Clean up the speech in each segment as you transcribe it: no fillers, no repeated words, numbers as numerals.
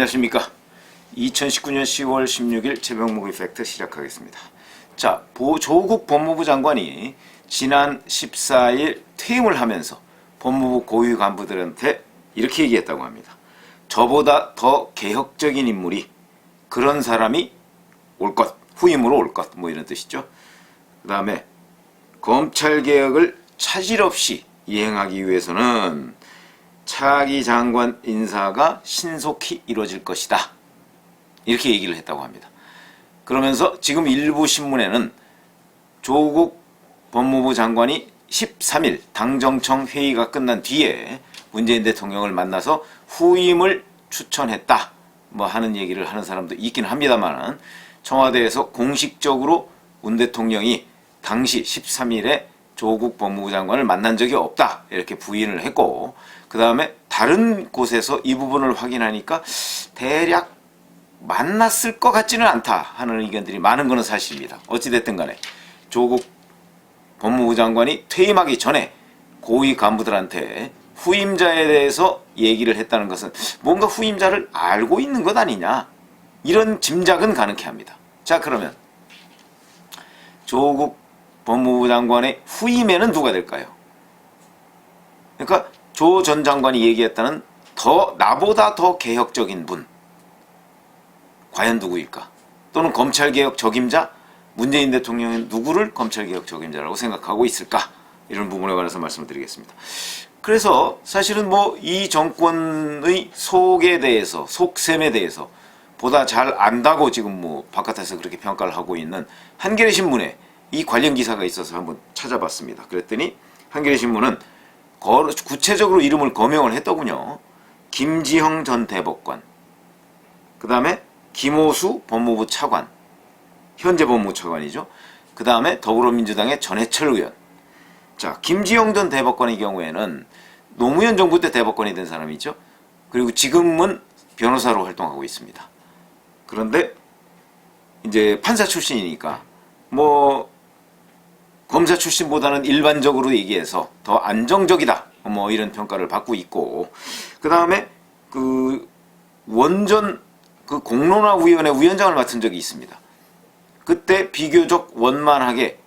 안녕하십니까. 2019년 10월 16일 최병목 이펙트 시작하겠습니다. 자, 조국 법무부 장관이 지난 14일 퇴임을 하면서 법무부 고위 간부들한테 이렇게 얘기했다고 합니다. 저보다 더 개혁적인 인물이, 그런 사람이 올 것, 후임으로 올 것, 뭐 이런 뜻이죠. 그 다음에 검찰개혁을 차질 없이 이행하기 위해서는 차기 장관 인사가 신속히 이루어질 것이다, 이렇게 얘기를 했다고 합니다. 그러면서 지금 일부 신문에는 조국 법무부 장관이 13일 당정청 회의가 끝난 뒤에 문재인 대통령을 만나서 후임을 추천했다, 뭐 하는 얘기를 하는 사람도 있긴 합니다만, 청와대에서 공식적으로 문 대통령이 당시 13일에 조국 법무부 장관을 만난 적이 없다, 이렇게 부인을 했고, 그 다음에 다른 곳에서 이 부분을 확인하니까 대략 만났을 것 같지는 않다 하는 의견들이 많은 것은 사실입니다. 어찌됐든 간에 조국 법무부 장관이 퇴임하기 전에 고위 간부들한테 후임자에 대해서 얘기를 했다는 것은 뭔가 후임자를 알고 있는 것 아니냐, 이런 짐작은 가능케 합니다. 자, 그러면 조국 법무부 장관의 후임에는 누가 될까요? 그러니까 조 전 장관이 얘기했다는 나보다 더 개혁적인 분, 과연 누구일까? 또는 검찰개혁 적임자, 문재인 대통령은 누구를 검찰개혁 적임자라고 생각하고 있을까? 이런 부분에 관해서 말씀을 드리겠습니다. 그래서 사실은 뭐 이 정권의 속에 대해서, 속셈에 대해서 보다 잘 안다고 지금 뭐 바깥에서 그렇게 평가를 하고 있는 한겨레 신문에 이 관련 기사가 있어서 한번 찾아봤습니다. 그랬더니 한겨레 신문은 구체적으로 이름을 거명을 했더군요. 김지형 전 대법관, 그 다음에 김호수 법무부 차관, 현재 법무부 차관이죠. 그 다음에 더불어민주당의 전해철 의원. 자, 김지형 전 대법관의 경우에는 노무현 정부 때 대법관이 된 사람이죠. 그리고 지금은 변호사로 활동하고 있습니다. 그런데 이제 판사 출신이니까 뭐 검사 출신보다는 일반적으로 얘기해서 더 안정적이다, 뭐 이런 평가를 받고 있고, 그 다음에 원전 공론화위원회 위원장을 맡은 적이 있습니다. 그때 비교적 원만하게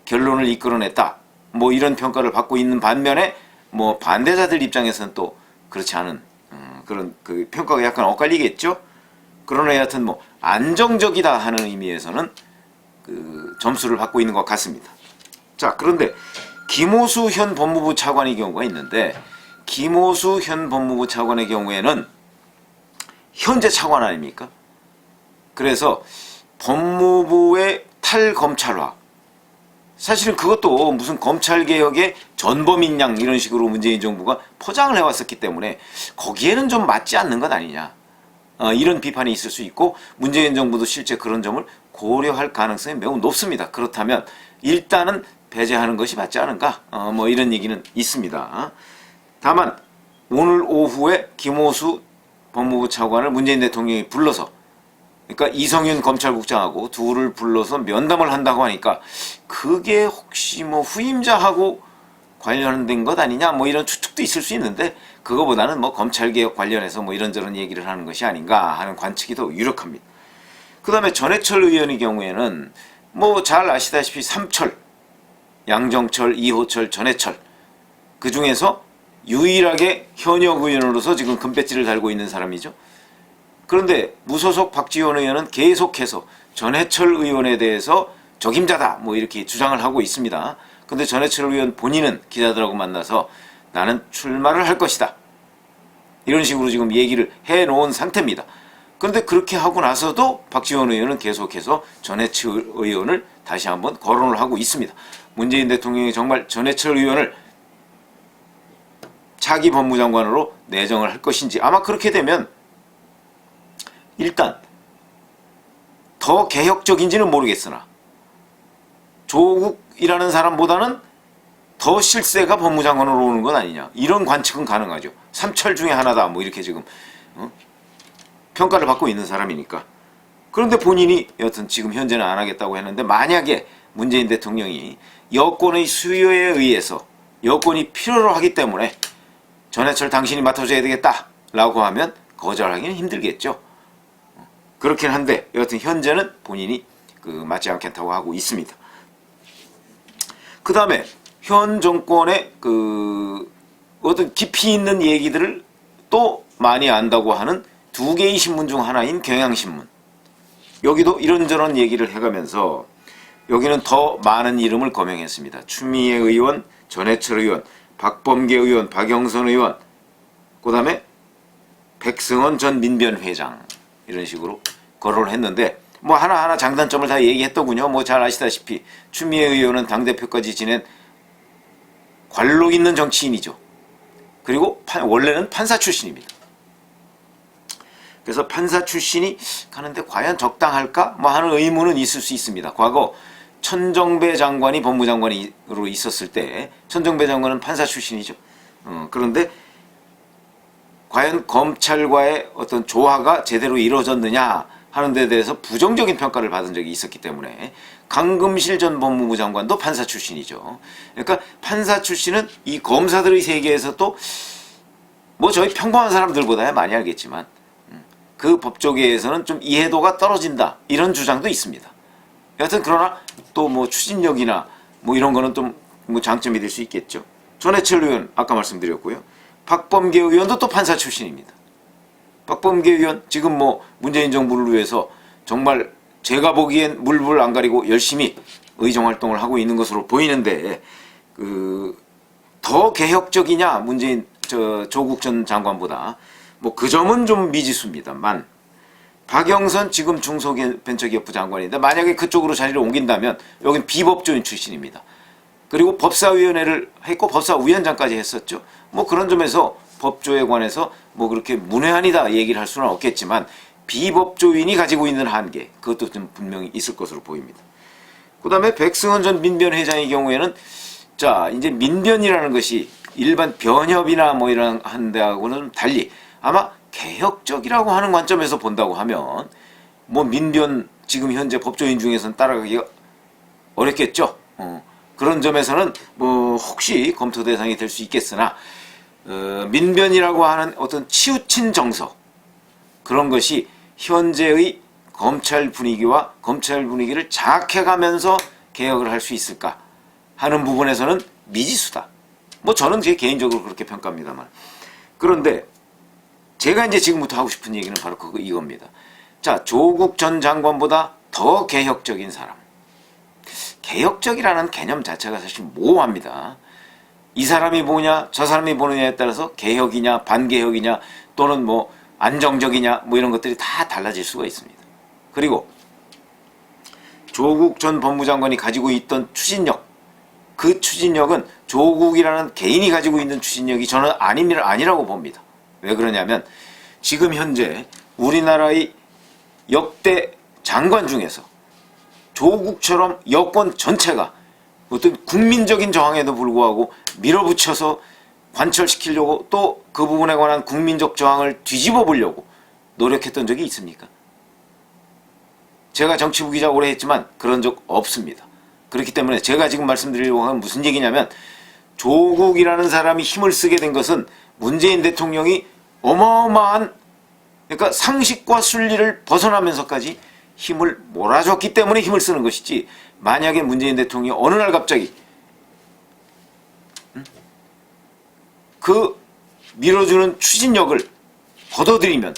결론을 이끌어냈다, 뭐 이런 평가를 받고 있는 반면에 뭐 반대자들 입장에서는 또 그렇지 않은 그런 평가가 약간 엇갈리겠죠. 그러나 여하튼 뭐 안정적이다 하는 의미에서는 점수를 받고 있는 것 같습니다. 자, 그런데 김호수 현 법무부 차관의 경우가 있는데, 김호수 현 법무부 차관의 경우에는 현재 차관 아닙니까? 그래서 법무부의 탈검찰화, 사실은 그것도 무슨 검찰개혁의 전범인 양 이런 식으로 문재인 정부가 포장을 해왔었기 때문에 거기에는 좀 맞지 않는 것 아니냐, 이런 비판이 있을 수 있고, 문재인 정부도 실제 그런 점을 고려할 가능성이 매우 높습니다. 그렇다면 일단은 배제하는 것이 맞지 않은가, 뭐 이런 얘기는 있습니다. 다만 오늘 오후에 김호수 법무부 차관을 문재인 대통령이 불러서, 그러니까 이성윤 검찰국장하고 둘을 불러서 면담을 한다고 하니까 그게 혹시 뭐 후임자하고 관련된 것 아니냐, 뭐 이런 추측도 있을 수 있는데, 그거보다는 뭐 검찰개혁 관련해서 뭐 이런저런 얘기를 하는 것이 아닌가 하는 관측이 더 유력합니다. 그 다음에 전해철 의원의 경우에는 뭐 잘 아시다시피 삼철, 양정철, 이호철, 전해철, 그 중에서 유일하게 현역 의원으로서 지금 금배지를 달고 있는 사람이죠. 그런데 무소속 박지원 의원은 계속해서 전해철 의원에 대해서 적임자다, 뭐 이렇게 주장을 하고 있습니다. 근데 전해철 의원 본인은 기자들하고 만나서 나는 출마를 할 것이다, 이런 식으로 지금 얘기를 해놓은 상태입니다. 그런데 그렇게 하고 나서도 박지원 의원은 계속해서 전해철 의원을 다시 한번 거론을 하고 있습니다. 문재인 대통령이 정말 전해철 의원을 차기 법무장관으로 내정을 할 것인지, 아마 그렇게 되면 일단 더 개혁적인지는 모르겠으나 조국이라는 사람보다는 더 실세가 법무장관으로 오는 건 아니냐, 이런 관측은 가능하죠. 삼철 중에 하나다, 뭐 이렇게 지금 평가를 받고 있는 사람이니까. 그런데 본인이 여튼 지금 현재는 안 하겠다고 했는데, 만약에 문재인 대통령이 여권의 수요에 의해서, 여권이 필요로 하기 때문에 전해철 당신이 맡아줘야 되겠다 라고 하면 거절하기는 힘들겠죠. 그렇긴 한데 여하튼 현재는 본인이 맞지 않겠다고 하고 있습니다. 그 다음에 현 정권의 어떤 깊이 있는 얘기들을 또 많이 안다고 하는 두 개의 신문 중 하나인 경향신문. 여기도 이런저런 얘기를 해가면서 여기는 더 많은 이름을 거명했습니다. 추미애 의원, 전해철 의원, 박범계 의원, 박영선 의원, 그 다음에 백승원 전 민변 회장, 이런 식으로 거론을 했는데 뭐 하나하나 장단점을 다 얘기했더군요. 뭐 잘 아시다시피 추미애 의원은 당대표까지 지낸 관록 있는 정치인이죠. 그리고 원래는 판사 출신입니다. 그래서 판사 출신이 가는데 과연 적당할까? 뭐 하는 의문은 있을 수 있습니다. 과거 천정배 장관이 법무장관으로 있었을 때 천정배 장관은 판사 출신이죠. 그런데 과연 검찰과의 어떤 조화가 제대로 이루어졌느냐 하는 데 대해서 부정적인 평가를 받은 적이 있었기 때문에 강금실 전 법무부 장관도 판사 출신이죠. 그러니까 판사 출신은 이 검사들의 세계에서 또 뭐 저희 평범한 사람들보다야 많이 알겠지만 그 법조계에서는 좀 이해도가 떨어진다 이런 주장도 있습니다. 여하튼 그러나 또 뭐 추진력이나 뭐 이런 거는 좀 뭐 장점이 될 수 있겠죠. 전해철 의원 아까 말씀드렸고요. 박범계 의원도 또 판사 출신입니다. 박범계 의원 지금 뭐 문재인 정부를 위해서 정말 제가 보기엔 물불 안 가리고 열심히 의정활동을 하고 있는 것으로 보이는데 더 개혁적이냐 문재인 조국 전 장관보다 뭐 그 점은 좀 미지수입니다만 박영선 지금 중소벤처기업부 장관인데 만약에 그쪽으로 자리를 옮긴다면 여긴 비법조인 출신입니다. 그리고 법사위원회를 했고 법사위원장까지 했었죠. 뭐 그런 점에서 법조에 관해서 뭐 그렇게 문외한이다 얘기를 할 수는 없겠지만 비법조인이 가지고 있는 한계 그것도 좀 분명히 있을 것으로 보입니다. 그 다음에 백승원 전 민변 회장의 경우에는 자 이제 민변이라는 것이 일반 변협이나 뭐 이런 한 데하고는 달리 아마 개혁적이라고 하는 관점에서 본다고 하면 뭐 민변 지금 현재 법조인 중에서는 따라가기가 어렵겠죠. 그런 점에서는 뭐 혹시 검토 대상이 될 수 있겠으나 민변이라고 하는 어떤 치우친 정서 그런 것이 현재의 검찰 분위기와 검찰 분위기를 장악해가면서 개혁을 할 수 있을까 하는 부분에서는 미지수다. 뭐 저는 제 개인적으로 그렇게 평가합니다만 그런데 제가 이제 지금부터 하고 싶은 얘기는 바로 이겁니다. 자, 조국 전 장관보다 더 개혁적인 사람. 개혁적이라는 개념 자체가 사실 모호합니다. 이 사람이 뭐냐, 저 사람이 뭐느냐에 따라서 개혁이냐, 반개혁이냐, 또는 뭐 안정적이냐, 뭐 이런 것들이 다 달라질 수가 있습니다. 그리고 조국 전 법무장관이 가지고 있던 추진력, 그 추진력은 조국이라는 개인이 가지고 있는 추진력이 저는 아니라고 봅니다. 왜 그러냐면 지금 현재 우리나라의 역대 장관 중에서 조국처럼 여권 전체가 어떤 국민적인 저항에도 불구하고 밀어붙여서 관철시키려고 또 그 부분에 관한 국민적 저항을 뒤집어 보려고 노력했던 적이 있습니까? 제가 정치부 기자 오래 했지만 그런 적 없습니다. 그렇기 때문에 제가 지금 말씀드리려고 하는 무슨 얘기냐면 조국이라는 사람이 힘을 쓰게 된 것은 문재인 대통령이 어마어마한 그러니까 상식과 순리를 벗어나면서까지 힘을 몰아줬기 때문에 힘을 쓰는 것이지 만약에 문재인 대통령이 어느 날 갑자기 그 밀어주는 추진력을 걷어들이면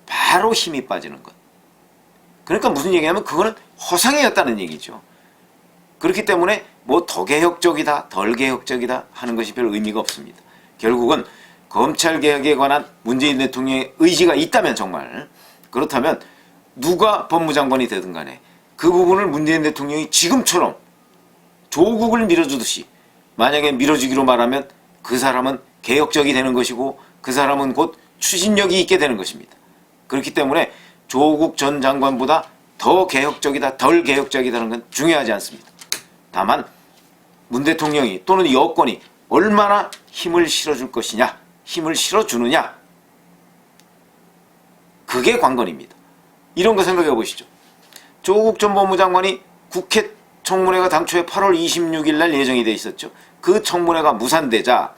바로 힘이 빠지는 것. 그러니까 무슨 얘기냐면 그거는 허상이었다는 얘기죠. 그렇기 때문에 뭐 더 개혁적이다 덜 개혁적이다 하는 것이 별 의미가 없습니다. 결국은 검찰개혁에 관한 문재인 대통령의 의지가 있다면 정말 그렇다면 누가 법무장관이 되든 간에 그 부분을 문재인 대통령이 지금처럼 조국을 밀어주듯이 만약에 밀어주기로 말하면 그 사람은 개혁적이 되는 것이고 그 사람은 곧 추진력이 있게 되는 것입니다. 그렇기 때문에 조국 전 장관보다 더 개혁적이다 덜 개혁적이다는 건 중요하지 않습니다. 다만 문 대통령이 또는 여권이 얼마나 힘을 실어줄 것이냐 힘을 실어주느냐 그게 관건입니다. 이런 거 생각해 보시죠. 조국 전 법무장관이 국회 청문회가 당초에 8월 26일 날 예정이 돼 있었죠. 그 청문회가 무산되자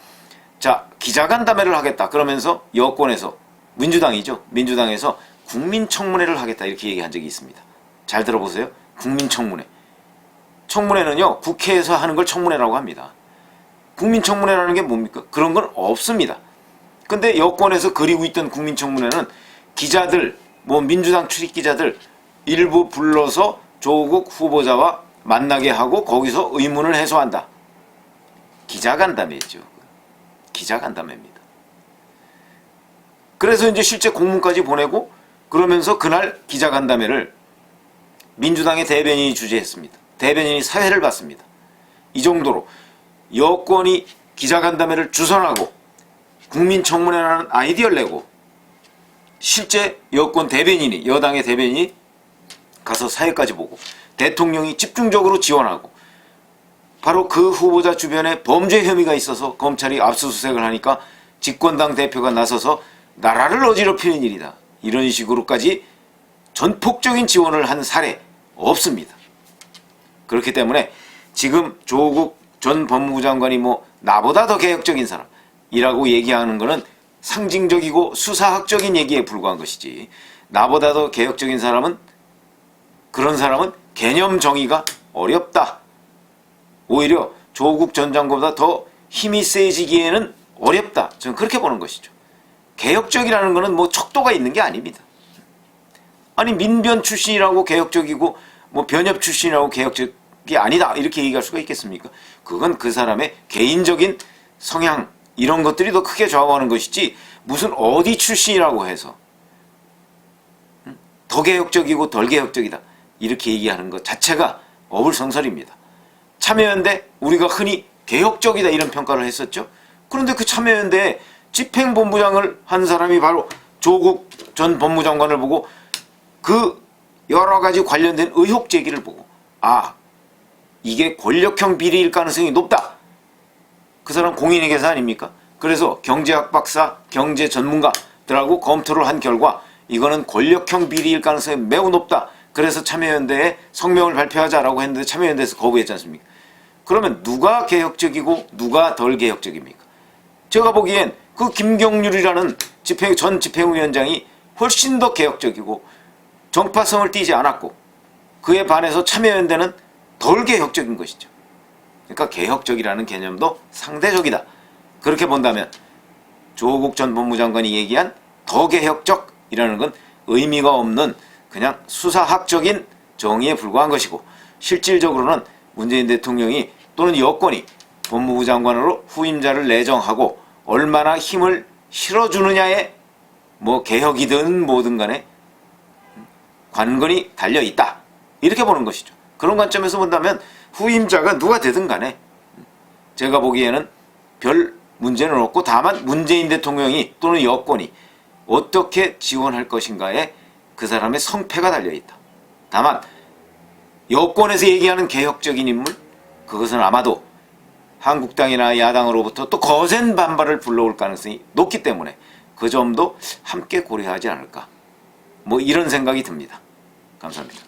자 기자간담회를 하겠다 그러면서 여권에서 민주당이죠. 민주당에서 국민청문회를 하겠다 이렇게 얘기한 적이 있습니다. 잘 들어보세요. 국민청문회. 청문회는요, 국회에서 하는 걸 청문회라고 합니다. 국민청문회라는 게 뭡니까? 그런 건 없습니다. 근데 여권에서 그리고 있던 국민청문회는 기자들, 뭐 민주당 출입 기자들 일부 불러서 조국 후보자와 만나게 하고 거기서 의문을 해소한다. 기자간담회죠. 기자간담회입니다. 그래서 이제 실제 공문까지 보내고 그러면서 그날 기자간담회를 민주당의 대변인이 주재했습니다. 대변인이 사회를 받습니다. 이 정도로 여권이 기자간담회를 주선하고 국민청문회라는 아이디어를 내고 실제 여권 대변인이, 여당의 대변인이 가서 사회까지 보고 대통령이 집중적으로 지원하고 바로 그 후보자 주변에 범죄 혐의가 있어서 검찰이 압수수색을 하니까 집권당 대표가 나서서 나라를 어지럽히는 일이다. 이런 식으로까지 전폭적인 지원을 한 사례 없습니다. 그렇기 때문에 지금 조국 전 법무부 장관이 뭐 나보다 더 개혁적인 사람이라고 얘기하는 것은 상징적이고 수사학적인 얘기에 불과한 것이지, 나보다 더 개혁적인 사람은, 그런 사람은 개념 정의가 어렵다. 오히려 조국 전 장관보다 더 힘이 세지기에는 어렵다. 저는 그렇게 보는 것이죠. 개혁적이라는 것은 뭐 척도가 있는 게 아닙니다. 아니 민변 출신이라고 개혁적이고 뭐 변협 출신이라고 개혁적이 아니다 이렇게 얘기할 수가 있겠습니까? 그건 그 사람의 개인적인 성향 이런 것들이 더 크게 좌우하는 것이지 무슨 어디 출신이라고 해서 더 개혁적이고 덜 개혁적이다 이렇게 얘기하는 것 자체가 어불성설입니다. 참여연대 우리가 흔히 개혁적이다 이런 평가를 했었죠. 그런데 그 참여연대에 집행본부장을 한 사람이 바로 조국 전 법무장관을 보고 그 여러 가지 관련된 의혹 제기를 보고 아 이게 권력형 비리일 가능성이 높다. 그 사람 공인회계사 아닙니까? 그래서 경제학 박사, 경제 전문가들하고 검토를 한 결과 이거는 권력형 비리일 가능성이 매우 높다. 그래서 참여연대에 성명을 발표하자라고 했는데 참여연대에서 거부했지 않습니까? 그러면 누가 개혁적이고 누가 덜 개혁적입니까? 제가 보기엔 그 김경률이라는 전 집행위원장이 훨씬 더 개혁적이고 정파성을 띠지 않았고 그에 반해서 참여연대는 덜 개혁적인 것이죠. 그러니까 개혁적이라는 개념도 상대적이다. 그렇게 본다면 조국 전 법무장관이 얘기한 더 개혁적이라는 건 의미가 없는 그냥 수사학적인 정의에 불과한 것이고 실질적으로는 문재인 대통령이 또는 여권이 법무부 장관으로 후임자를 내정하고 얼마나 힘을 실어주느냐에 뭐 개혁이든 뭐든 간에 관건이 달려있다. 이렇게 보는 것이죠. 그런 관점에서 본다면 후임자가 누가 되든 간에 제가 보기에는 별 문제는 없고 다만 문재인 대통령이 또는 여권이 어떻게 지원할 것인가에 그 사람의 성패가 달려있다. 다만 여권에서 얘기하는 개혁적인 인물 그것은 아마도 한국당이나 야당으로부터 또 거센 반발을 불러올 가능성이 높기 때문에 그 점도 함께 고려하지 않을까 뭐 이런 생각이 듭니다. 감사합니다.